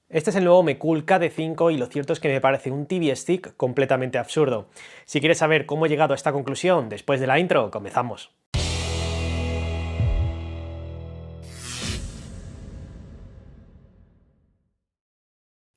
Este es el nuevo Mecool KD5 y lo cierto es que me parece un TV Stick completamente absurdo. Si quieres saber cómo he llegado a esta conclusión después de la intro, comenzamos.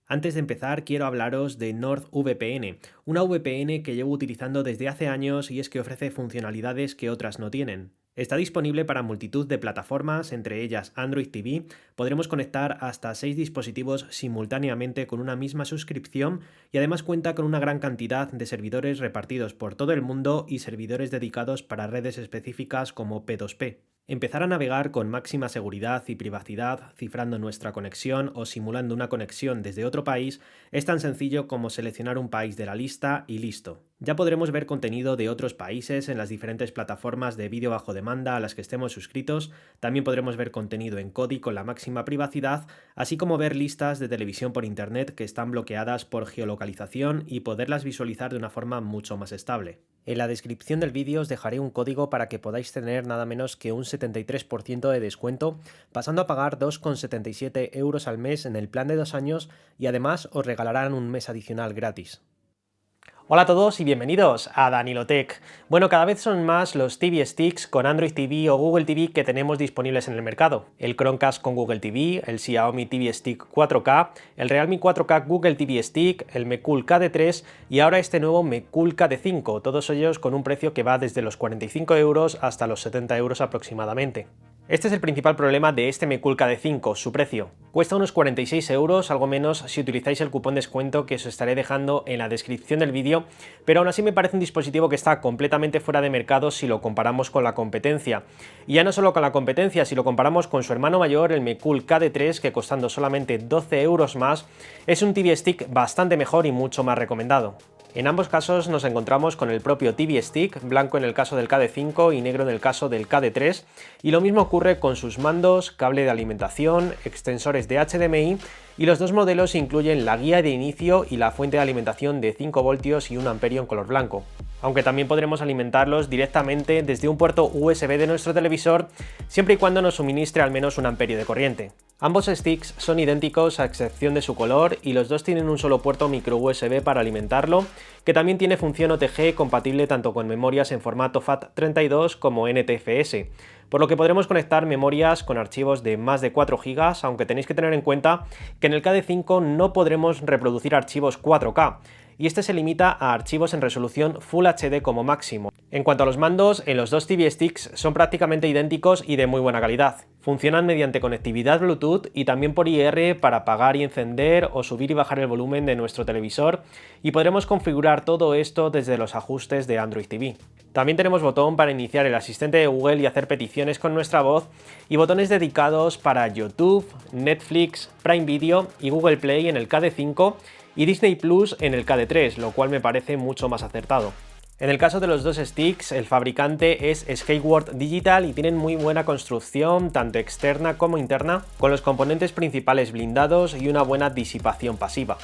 Antes de empezar, quiero hablaros de NordVPN, una VPN que llevo utilizando desde hace años y es que ofrece funcionalidades que otras no tienen. Está disponible para multitud de plataformas, entre ellas Android TV. Podremos conectar hasta 6 dispositivos simultáneamente con una misma suscripción y además cuenta con una gran cantidad de servidores repartidos por todo el mundo y servidores dedicados para redes específicas como P2P. Empezar a navegar con máxima seguridad y privacidad, cifrando nuestra conexión o simulando una conexión desde otro país, es tan sencillo como seleccionar un país de la lista y listo. Ya podremos ver contenido de otros países en las diferentes plataformas de vídeo bajo demanda a las que estemos suscritos, también podremos ver contenido en Kodi con la máxima privacidad, así como ver listas de televisión por internet que están bloqueadas por geolocalización y poderlas visualizar de una forma mucho más estable. En la descripción del vídeo os dejaré un código para que podáis tener nada menos que un 73% de descuento, pasando a pagar 2,77 € al mes en el plan de 2 años y además os regalarán un mes adicional gratis. Hola a todos y bienvenidos a Danilotech. Bueno, cada vez son más los TV Sticks con Android TV o Google TV que tenemos disponibles en el mercado. El Chromecast con Google TV, el Xiaomi TV Stick 4K, el Realme 4K Google TV Stick, el Mecool KD3 y ahora este nuevo Mecool KD5, todos ellos con un precio que va desde los 45 € hasta los 70 € aproximadamente. Este es el principal problema de este Mecool KD5, su precio. Cuesta unos 46 €, algo menos si utilizáis el cupón descuento que os estaré dejando en la descripción del vídeo, pero aún así me parece un dispositivo que está completamente fuera de mercado si lo comparamos con la competencia. Y ya no solo con la competencia, si lo comparamos con su hermano mayor, el Mecool KD3, que costando solamente 12 € más, es un TV Stick bastante mejor y mucho más recomendado. En ambos casos nos encontramos con el propio TV Stick, blanco en el caso del KD5 y negro en el caso del KD3, y lo mismo ocurre con sus mandos, cable de alimentación, extensores de HDMI, y los dos modelos incluyen la guía de inicio y la fuente de alimentación de 5 voltios y 1 amperio en color blanco. Aunque también podremos alimentarlos directamente desde un puerto USB de nuestro televisor, siempre y cuando nos suministre al menos 1 amperio de corriente. Ambos sticks son idénticos a excepción de su color y los dos tienen un solo puerto micro USB para alimentarlo, que también tiene función OTG compatible tanto con memorias en formato FAT32 como NTFS, por lo que podremos conectar memorias con archivos de más de 4 GB, aunque tenéis que tener en cuenta que en el KD5 no podremos reproducir archivos 4K, y este se limita a archivos en resolución Full HD como máximo. En cuanto a los mandos, en los dos TV Sticks son prácticamente idénticos y de muy buena calidad. Funcionan mediante conectividad Bluetooth y también por IR para apagar y encender o subir y bajar el volumen de nuestro televisor, y podremos configurar todo esto desde los ajustes de Android TV. También tenemos botón para iniciar el asistente de Google y hacer peticiones con nuestra voz, y botones dedicados para YouTube, Netflix, Prime Video y Google Play en el KD5 y Disney Plus en el KD3, lo cual me parece mucho más acertado. En el caso de los dos sticks, el fabricante es Skyward Digital y tienen muy buena construcción, tanto externa como interna, con los componentes principales blindados y una buena disipación pasiva.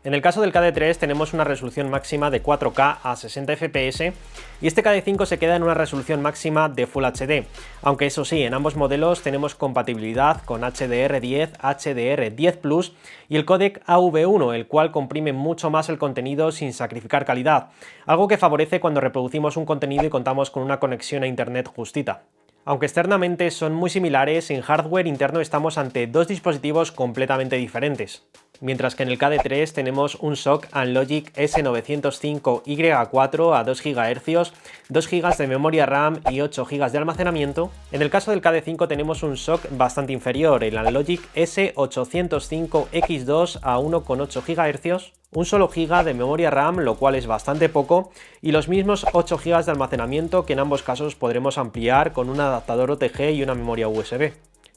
En el caso del KD3 tenemos una resolución máxima de 4K a 60 FPS y este KD5 se queda en una resolución máxima de Full HD, aunque eso sí, en ambos modelos tenemos compatibilidad con HDR10, HDR10 Plus y el códec AV1, el cual comprime mucho más el contenido sin sacrificar calidad, algo que favorece cuando reproducimos un contenido y contamos con una conexión a internet justita. Aunque externamente son muy similares, en hardware interno estamos ante dos dispositivos completamente diferentes. Mientras que en el KD3 tenemos un SoC Anlogic S905Y4 a 2 GHz, 2 GB de memoria RAM y 8 GB de almacenamiento, en el caso del KD5 tenemos un SoC bastante inferior, el Anlogic S805X2 a 1,8 GHz, un solo GB de memoria RAM, lo cual es bastante poco, y los mismos 8 GB de almacenamiento que en ambos casos podremos ampliar con un adaptador OTG y una memoria USB.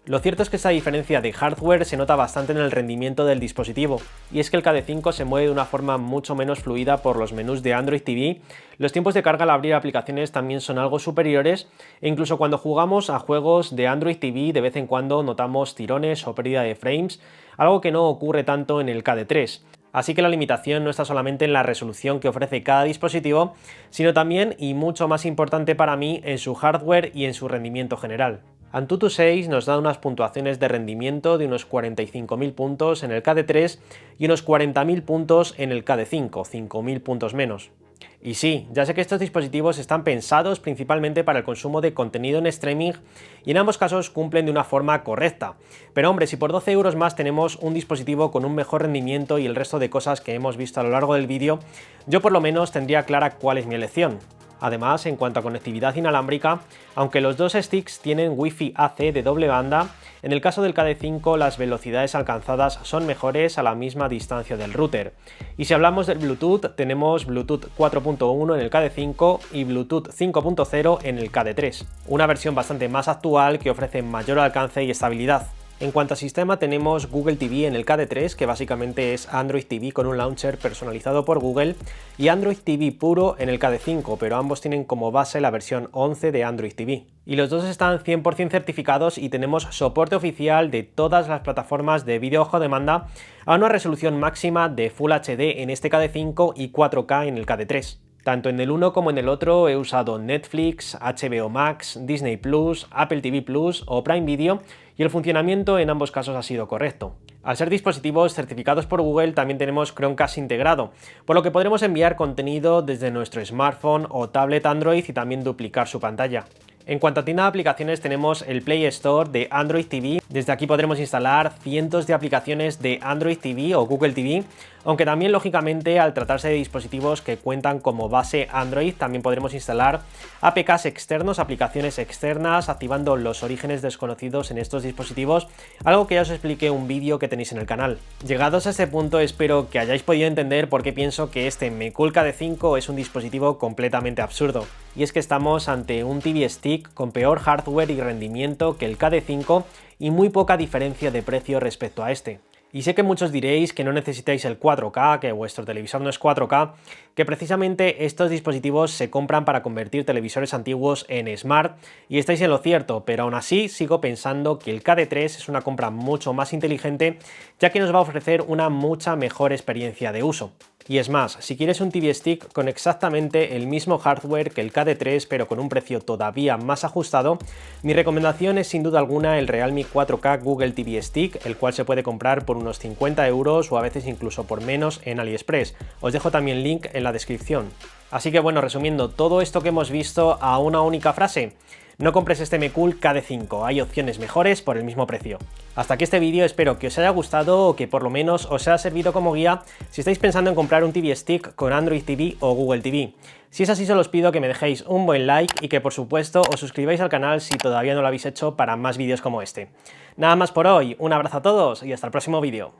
Lo cierto es que esta diferencia de hardware se nota bastante en el rendimiento del dispositivo, y es que el KD5 se mueve de una forma mucho menos fluida por los menús de Android TV, los tiempos de carga al abrir aplicaciones también son algo superiores, e incluso cuando jugamos a juegos de Android TV de vez en cuando notamos tirones o pérdida de frames, algo que no ocurre tanto en el KD3. Así que la limitación no está solamente en la resolución que ofrece cada dispositivo, sino también, y mucho más importante para mí, en su hardware y en su rendimiento general. Antutu 6 nos da unas puntuaciones de rendimiento de unos 45.000 puntos en el KD3 y unos 40.000 puntos en el KD5, 5.000 puntos menos. Y sí, ya sé que estos dispositivos están pensados principalmente para el consumo de contenido en streaming y en ambos casos cumplen de una forma correcta. Pero hombre, si por 12 euros más tenemos un dispositivo con un mejor rendimiento y el resto de cosas que hemos visto a lo largo del vídeo, yo por lo menos tendría clara cuál es mi elección. Además, en cuanto a conectividad inalámbrica, aunque los dos sticks tienen Wi-Fi AC de doble banda, en el caso del KD5 las velocidades alcanzadas son mejores a la misma distancia del router. Y si hablamos del Bluetooth, tenemos Bluetooth 4.1 en el KD5 y Bluetooth 5.0 en el KD3, una versión bastante más actual que ofrece mayor alcance y estabilidad. En cuanto a sistema, tenemos Google TV en el KD3, que básicamente es Android TV con un launcher personalizado por Google, y Android TV puro en el KD5, pero ambos tienen como base la versión 11 de Android TV. Y los dos están 100% certificados y tenemos soporte oficial de todas las plataformas de vídeo bajo demanda a una resolución máxima de Full HD en este KD5 y 4K en el KD3. Tanto en el uno como en el otro he usado Netflix, HBO Max, Disney Plus, Apple TV Plus o Prime Video y el funcionamiento en ambos casos ha sido correcto. Al ser dispositivos certificados por Google también tenemos Chromecast integrado, por lo que podremos enviar contenido desde nuestro smartphone o tablet Android y también duplicar su pantalla. En cuanto a tienda de aplicaciones tenemos el Play Store de Android TV, desde aquí podremos instalar cientos de aplicaciones de Android TV o Google TV, aunque también lógicamente al tratarse de dispositivos que cuentan como base Android también podremos instalar APKs externos, aplicaciones externas, activando los orígenes desconocidos en estos dispositivos, algo que ya os expliqué en un vídeo que tenéis en el canal. Llegados a este punto espero que hayáis podido entender por qué pienso que este Mecool KD5 es un dispositivo completamente absurdo. Y es que estamos ante un TV Stick con peor hardware y rendimiento que el KD5 y muy poca diferencia de precio respecto a este. Y sé que muchos diréis que no necesitáis el 4K, que vuestro televisor no es 4K, que precisamente estos dispositivos se compran para convertir televisores antiguos en Smart, y estáis en lo cierto, pero aún así sigo pensando que el KD3 es una compra mucho más inteligente, ya que nos va a ofrecer una mucha mejor experiencia de uso. Y es más, si quieres un TV Stick con exactamente el mismo hardware que el KD3 pero con un precio todavía más ajustado, mi recomendación es sin duda alguna el Realme 4K Google TV Stick, el cual se puede comprar por unos 50 euros o a veces incluso por menos en AliExpress. Os dejo también link en la descripción. Así que bueno, resumiendo todo esto que hemos visto a una única frase: no compres este Mecool KD5, hay opciones mejores por el mismo precio. Hasta aquí este vídeo, espero que os haya gustado o que por lo menos os haya servido como guía si estáis pensando en comprar un TV Stick con Android TV o Google TV. Si es así, solo os pido que me dejéis un buen like y que por supuesto os suscribáis al canal si todavía no lo habéis hecho para más vídeos como este. Nada más por hoy, un abrazo a todos y hasta el próximo vídeo.